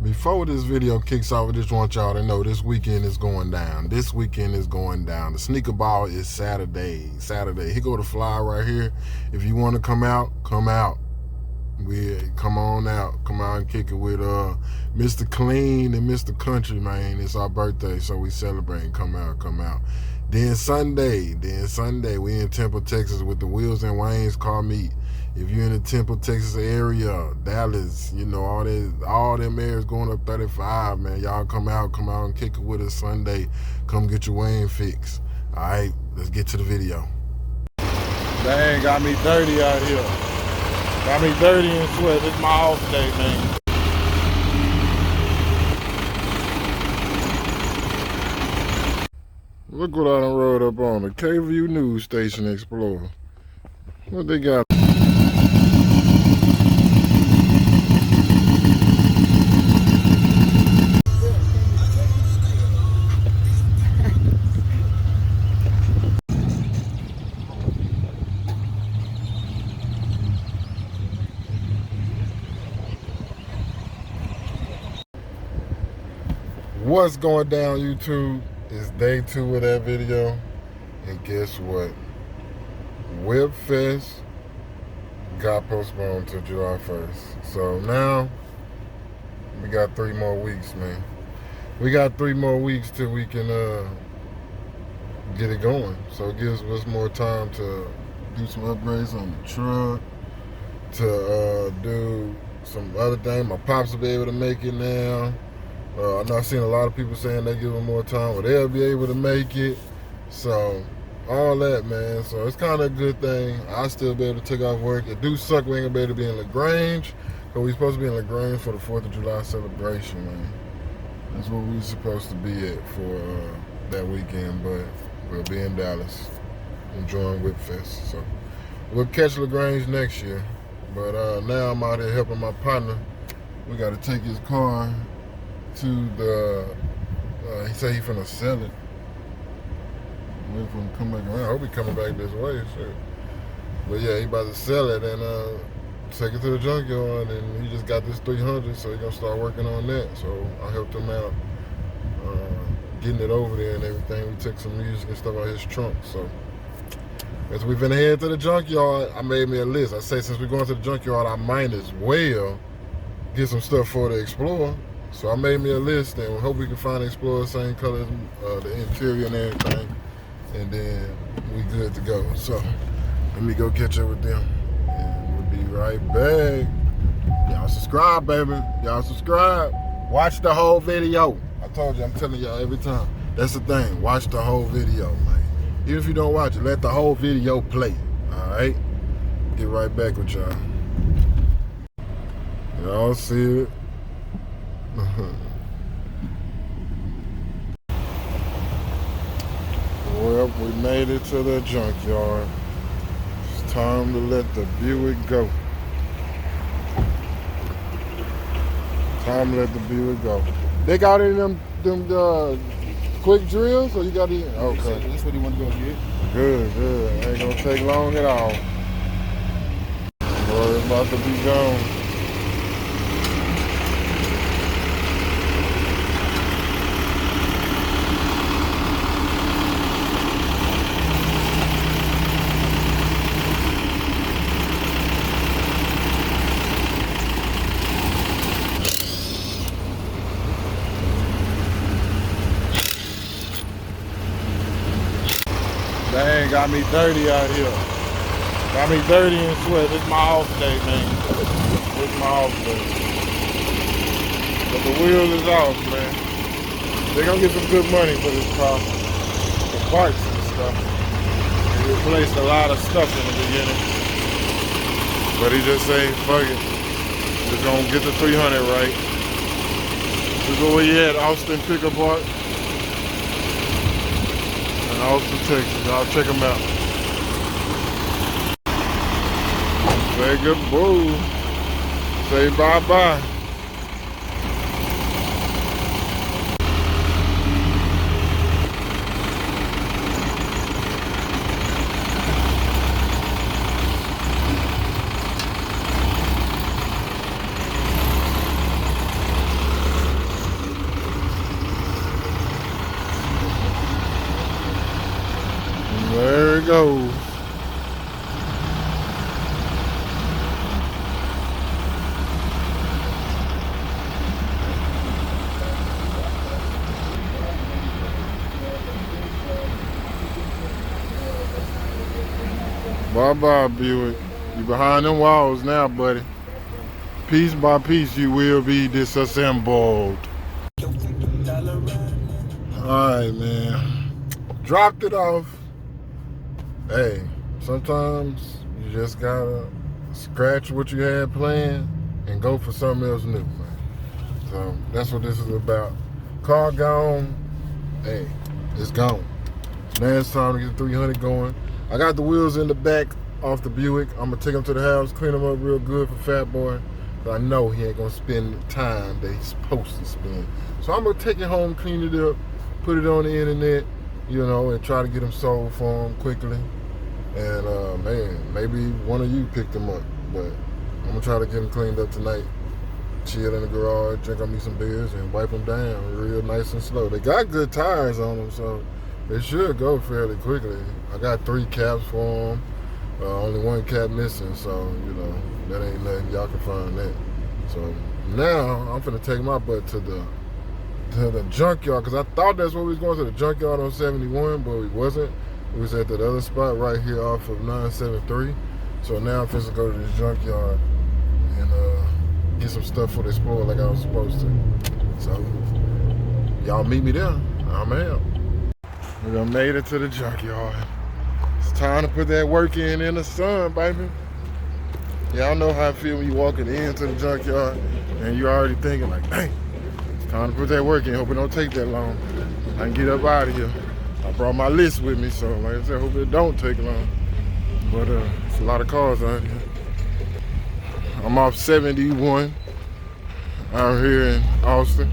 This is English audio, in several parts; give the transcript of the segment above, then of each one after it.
Before this video kicks off, I just want y'all to know this weekend is going down. This weekend is going down. The sneaker ball is Saturday. Here go the fly right here. If you want to come out, come out. Come on out. Come out and kick it with Mr. Clean and Mr. Country, man. It's our birthday, so we celebrating. Come out. Then Sunday, we in Temple, Texas with the Wheels and Wayne's car meet. If you're in the Temple, Texas area, Dallas, you know, all them areas going up 35, man. Y'all come out and kick it with us Sunday. Come get your Wayne fix. All right, let's get to the video. Dang, got me dirty out here. Got me dirty and sweat. This is my off day, man. Look what I done rode up on, the KVU News Station Explorer. What they got? What's going down, YouTube? It's day 2 of that video, and guess what? Whip Fest got postponed to July 1st. So now we got 3 more weeks, man. We got 3 more weeks till we can get it going. So it gives us more time to do some upgrades on the truck, to do some other things. My pops will be able to make it now. I know I've seen a lot of people saying they give them more time, but they'll be able to make it. So all that, man. So it's kind of a good thing. I'll still be able to take off work. It do suck we ain't gonna be able to be in LaGrange, but we supposed to be in LaGrange for the 4th of July celebration, man. That's what we were supposed to be at for that weekend, but we'll be in Dallas enjoying Whip Fest. So we'll catch LaGrange next year. But now I'm out here helping my partner. We got to take his car to the, he said he finna sell it. Wait for him to come back around. I hope he coming back this way, shit. But yeah, he about to sell it and take it to the junkyard, and he just got this 300, so he gonna start working on that. So I helped him out getting it over there and everything. We took some music and stuff out of his trunk. So as we finna head to the junkyard, I made me a list. I say since we're going to the junkyard, I might as well get some stuff for the Explorer. So I made me a list, and we hope we can find the Explorer same color as the interior and everything, and then we good to go. So let me go catch up with them, and we'll be right back. Y'all subscribe, baby. Y'all subscribe. Watch the whole video. I told you, I'm telling y'all every time. That's the thing. Watch the whole video, man. Even if you don't watch it, let the whole video play. All right? Get right back with y'all. Y'all see it? Well, we made it to the junkyard. It's time to let the Buick go. They got any of them quick drills, or you got any? Okay. That's what he want to go get. Good. Ain't gonna take long at all. Boy, it's about to be gone. Dang, got me dirty out here. Got me dirty and sweat. This is my off day, man. This is my off day. But the wheel is off, man. They're gonna get some good money for this car. The parts and stuff. He replaced a lot of stuff in the beginning. But he just say, fuck it. Just gonna get the 300 right. This is where he at, Austin Pickup Art. Austin, Texas. Y'all check them out. Say goodbye. Say bye-bye. goes. Bye-bye, Buick. You behind them walls now, buddy. Piece by piece, you will be disassembled. Alright, man. Dropped it off. Hey, sometimes you just gotta scratch what you had planned and go for something else new, man. So that's what this is about. Car gone. Hey, it's gone. Now it's time to get the 300 going. I got the wheels in the back off the Buick. I'm gonna take them to the house, clean them up real good for Fat Boy. But I know he ain't gonna spend the time that he's supposed to spend. So I'm gonna take it home, clean it up, put it on the internet, you know, and try to get them sold for him quickly. And man, maybe one of you picked them up. But I'm gonna try to get them cleaned up tonight. Chill in the garage, drink on me some beers, and wipe them down real nice and slow. They got good tires on them, so they should go fairly quickly. I got 3 caps for them. Only 1 cap missing, so, you know, that ain't nothing. Y'all can find that. So now I'm finna take my butt to the junkyard, because I thought that's where we was going, to the junkyard on 71, but we wasn't. We was at that other spot right here off of 973. So now I'm finna go to the junkyard and get some stuff for the Explorer like I was supposed to. So y'all meet me there. I'm out. We done made it to the junkyard. It's time to put that work in the sun, baby. Y'all know how I feel when you walking into the junkyard and you already thinking like, dang, it's time to put that work in. Hope it don't take that long. I can get up out of here. I brought my list with me, so like I said, hope it don't take long. But it's a lot of cars out here. I'm off 71 out here in Austin.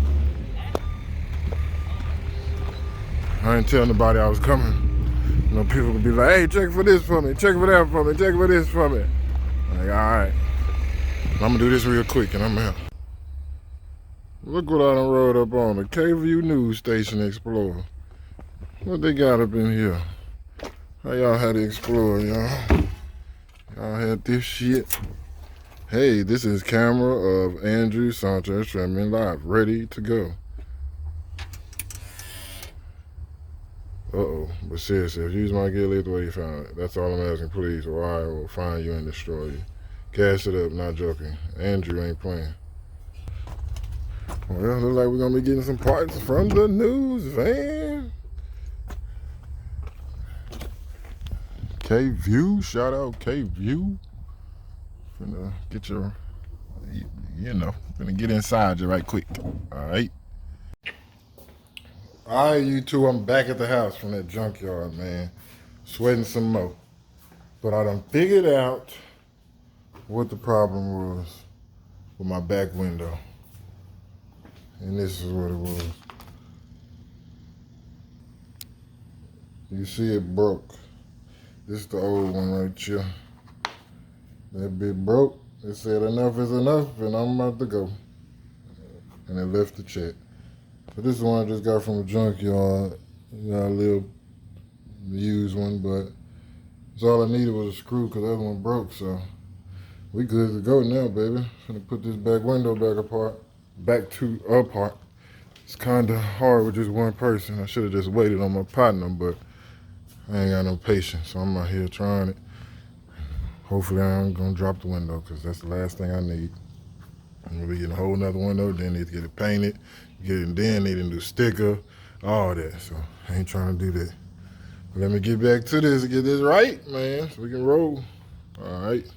I didn't tell nobody I was coming. You know, people would be like, hey, check for this for me, check for that for me, check for this for me. Like, all right. I'm gonna do this real quick and I'm out. Look what I done rode up on, the KVU News Station Explorer. What they got up in here? How y'all had the Explorer, y'all? Y'all had this shit. Hey, this is camera of Andrew Sanchez streaming live, ready to go. Uh-oh, but seriously, if you use my gear, leave the way you found it. That's all I'm asking, please, or I will find you and destroy you. Gas it up, not joking. Andrew ain't playing. Well, looks like we're gonna be getting some parts from the news van. KVU, shout out KVU. Finna get your, you know, finna get inside you right quick. All right. All right, you two, I'm back at the house from that junkyard, man. Sweating some more. But I done figured out what the problem was with my back window. And this is what it was. You see it broke. This is the old one right here. That bit broke. It said enough is enough and I'm about to go. And it left the check. So this is one I just got from a junkyard. You know, a little used one, but it's all I needed was a screw because that one broke. So we good to go now, baby. Gonna put this back window back apart. It's kind of hard with just one person. I should have just waited on my partner, but I ain't got no patience. So I'm out here trying it. Hopefully I'm gonna drop the window because that's the last thing I need. I'm gonna be getting a whole nother window, then need to get it painted, then need a new sticker, all that. So I ain't trying to do that. But let me get back to this and get this right, man, so we can roll. All right.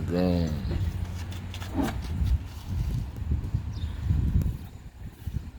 gone.